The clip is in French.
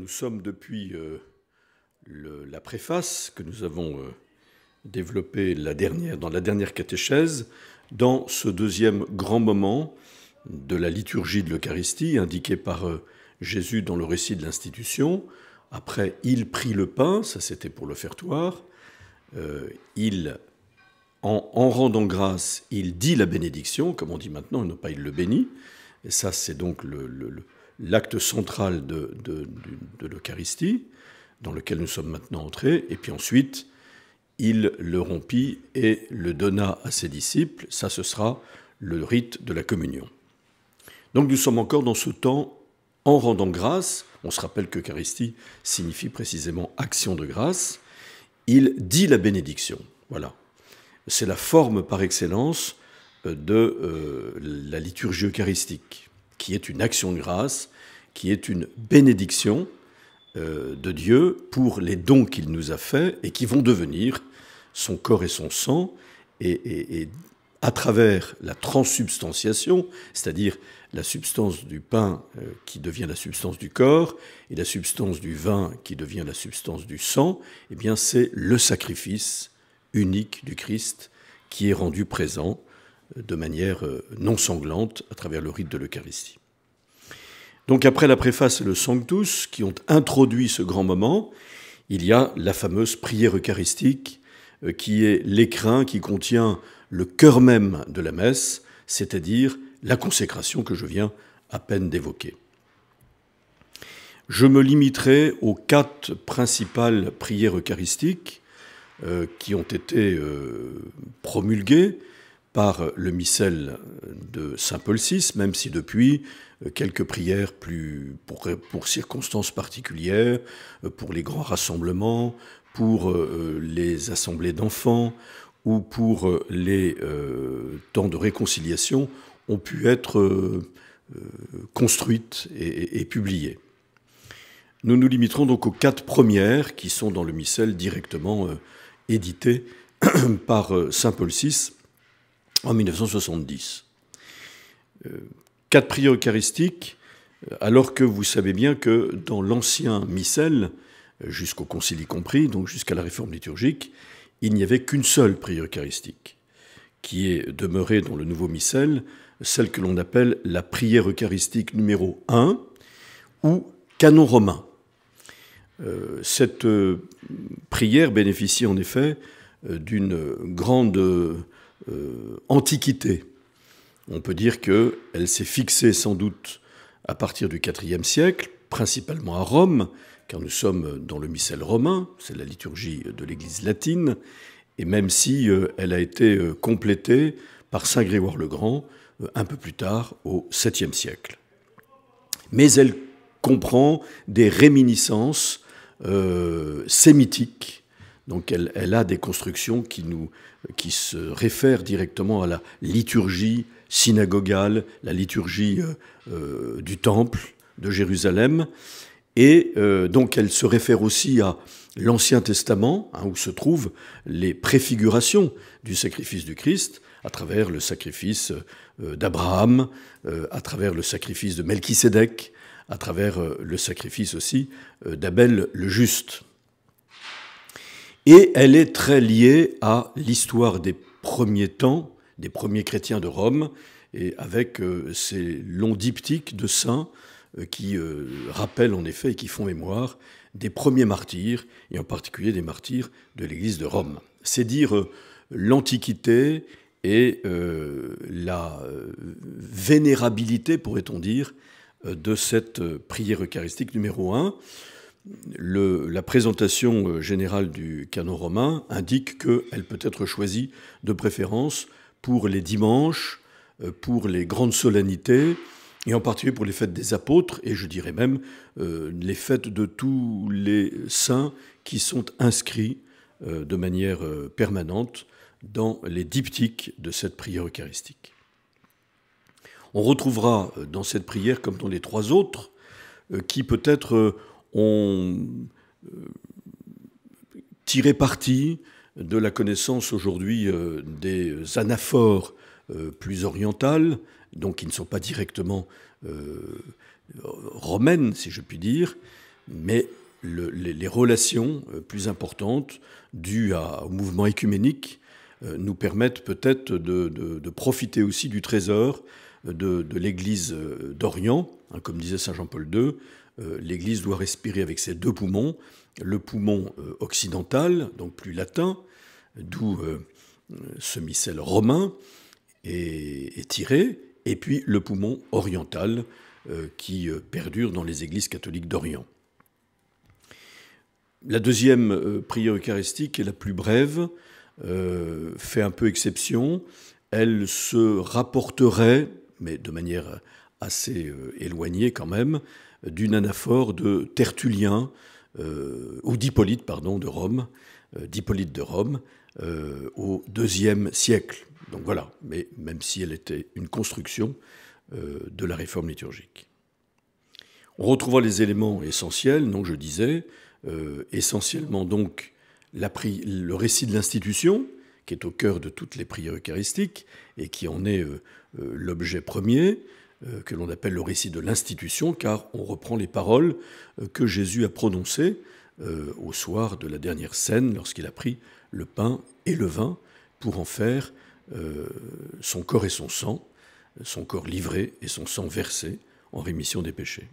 nous sommes depuis la préface que nous avons développée dans la dernière catéchèse, dans ce deuxième grand moment de la liturgie de l'Eucharistie, indiqué par Jésus dans le récit de l'institution. Après, il prit le pain, ça c'était pour l'offertoire. En rendant grâce, il dit la bénédiction, comme on dit maintenant, et non pas il le bénit. Et ça, c'est donc l'acte central de l'Eucharistie, dans lequel nous sommes maintenant entrés. Et puis ensuite, il le rompit et le donna à ses disciples. Ça, ce sera le rite de la communion. Donc nous sommes encore dans ce temps en rendant grâce. On se rappelle qu'Eucharistie signifie précisément action de grâce. Il dit la bénédiction. Voilà. C'est la forme par excellence de la liturgie eucharistique, qui est une action de grâce, qui est une bénédiction de Dieu pour les dons qu'il nous a faits et qui vont devenir son corps et son sang, et à travers la transsubstantiation, c'est-à-dire la substance du pain qui devient la substance du corps et la substance du vin qui devient la substance du sang, eh bien c'est le sacrifice unique du Christ qui est rendu présent de manière non sanglante à travers le rite de l'Eucharistie. Donc après la préface et le Sanctus qui ont introduit ce grand moment, il y a la fameuse prière eucharistique qui est l'écrin qui contient le cœur même de la messe, c'est-à-dire la consécration que je viens à peine d'évoquer. Je me limiterai aux 4 principales prières eucharistiques qui ont été promulguées par le missel de saint Paul VI, même si depuis, quelques prières pour circonstances particulières, pour les grands rassemblements, pour les assemblées d'enfants ou pour les temps de réconciliation ont pu être construites et publiées. Nous nous limiterons donc aux 4 premières qui sont dans le missel directement édité par saint Paul VI en 1970. 4 prières eucharistiques, alors que vous savez bien que dans l'ancien missel, jusqu'au Concile y compris, donc jusqu'à la réforme liturgique, il n'y avait qu'une seule prière eucharistique, qui est demeurée dans le nouveau missel, celle que l'on appelle la prière eucharistique numéro 1, ou canon romain. Cette prière bénéficie en effet d'une grande antiquité. On peut dire qu'elle s'est fixée sans doute à partir du IVe siècle, principalement à Rome, car nous sommes dans le missel romain, c'est la liturgie de l'Église latine, et même si elle a été complétée par saint Grégoire le Grand un peu plus tard, au 7e siècle. Mais elle comprend des réminiscences sémitiques. Donc elle a des constructions qui se réfèrent directement à la liturgie synagogale, la liturgie du Temple de Jérusalem. Et donc elle se réfère aussi à l'Ancien Testament, où se trouvent les préfigurations du sacrifice du Christ, à travers le sacrifice d'Abraham, à travers le sacrifice de Melchisédek, à travers le sacrifice aussi d'Abel le juste. Et elle est très liée à l'histoire des premiers temps, des premiers chrétiens de Rome, et avec ces longs diptyques de saints qui rappellent en effet et qui font mémoire des premiers martyrs, et en particulier des martyrs de l'Église de Rome. C'est dire l'antiquité et la vénérabilité, pourrait-on dire, de cette prière eucharistique numéro 1. La présentation générale du canon romain indique qu'elle peut être choisie de préférence pour les dimanches, pour les grandes solennités, et en particulier pour les fêtes des apôtres, et je dirais même les fêtes de tous les saints qui sont inscrits de manière permanente dans les diptyques de cette prière eucharistique. On retrouvera dans cette prière, comme dans les 3 autres, qui peut-être ont tiré parti de la connaissance aujourd'hui des anaphores plus orientales, donc qui ne sont pas directement romaines, si je puis dire, mais les relations plus importantes dues au mouvement œcuménique nous permettent peut-être de profiter aussi du trésor de l'Église d'Orient. Comme disait Saint Jean-Paul II, l'Église doit respirer avec ses deux poumons, le poumon occidental, donc plus latin, d'où ce missel romain est tiré, et puis le poumon oriental qui perdure dans les églises catholiques d'Orient. La deuxième prière eucharistique est la plus brève, fait un peu exception. Elle se rapporterait, mais de manière assez éloignée quand même, d'une anaphore de Tertullien, ou d'Hippolyte, pardon, de Rome, au IIe siècle. Donc voilà, mais même si elle était une construction de la réforme liturgique. On retrouvera les éléments essentiels, donc je disais, essentiellement donc le récit de l'institution, qui est au cœur de toutes les prières eucharistiques et qui en est l'objet premier, que l'on appelle le récit de l'institution, car on reprend les paroles que Jésus a prononcées au soir de la dernière scène, lorsqu'il a pris le pain et le vin pour en faire son corps et son sang, son corps livré et son sang versé en rémission des péchés.